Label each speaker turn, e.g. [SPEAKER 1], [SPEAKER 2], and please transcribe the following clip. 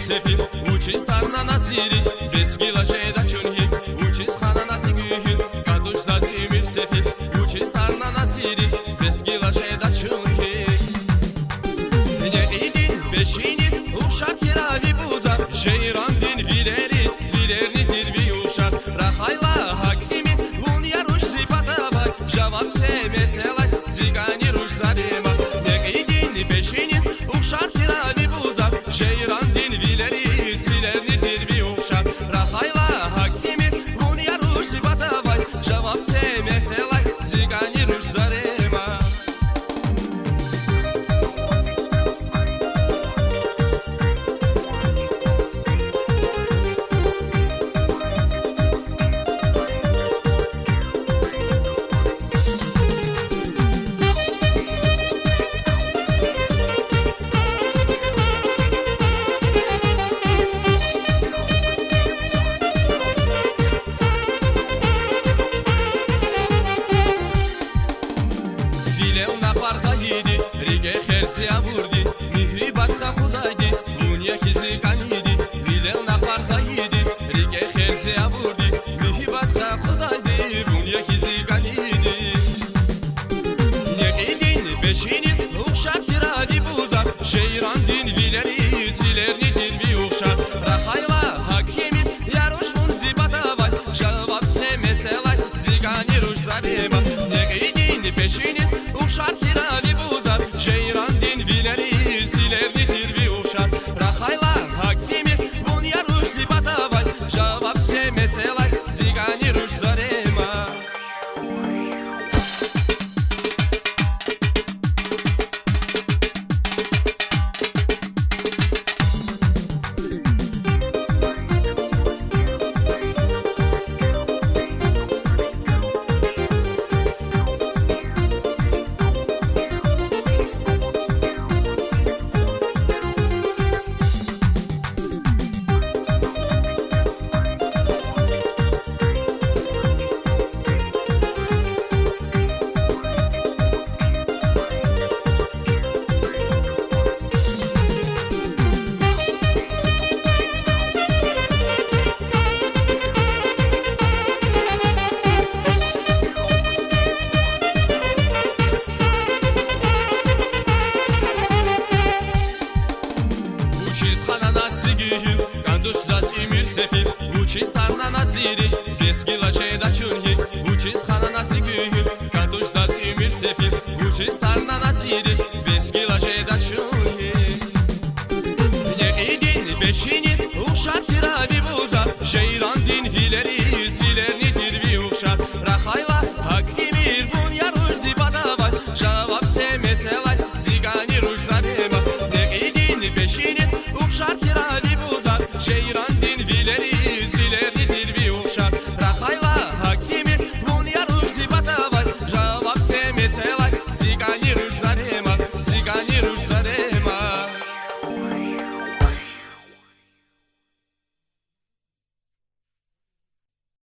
[SPEAKER 1] Sefil, ucis tarna nasiri, beskila sheda chunhi, ucis khana nasigihil, kadush zazimir sefil, ucis tarna nasiri, beskila sheda chunhi. Ne idin beşiniz, uşak kiravi buza, şeiran din vileris, vilerni dirvi uşak, rahayla haktimin, hun yaruş zipata bak, javab semetselak, zigani ruş zarema. Ne idin beşiniz, uşak kiravi buza, şeiran din vileris, vilerni dirvi uşak, rahayla haktimin, hun yaruş zipata bak, javab semetselak, zigani ruş zarema. Rige khersi avurdi, mihribat kha khudaydi, dunya ki ziganidi. Vilelna parkhaydi, rige khersi avurdi, mihribat kha khudaydi, dunya ki ziganidi. Nekidin beşiniz uşak tiradi buzak, şeiran din vileris, vilerni dirvi uşak, rahayla hakimin yaruş mun zibata vay, javab semetselay, zigani ruş zarema. Nekidin beşiniz uşak tiradi buzak, şeiran din vileris, vilerni dirvi uşak, rahayla hakimi, bun yaruş zibata vay, javab semetselay, zigani ruş zarema. Kandush zazimir sefil, ucis tarna nasiri, beskila sheda chunhi, ucis khana nasigihil, kandush zazimir sefil, ucis tarna nasiri, beskila sheda chunhi. Ne idin beşiniz uşak tiravi buza, şeiran din vileris, vilerni dirvi uşak, rahayla hakimir bun yaruş zibada vay, javab semetselay, zigani ruş zarema. Ne idin beşiniz uşak tiravi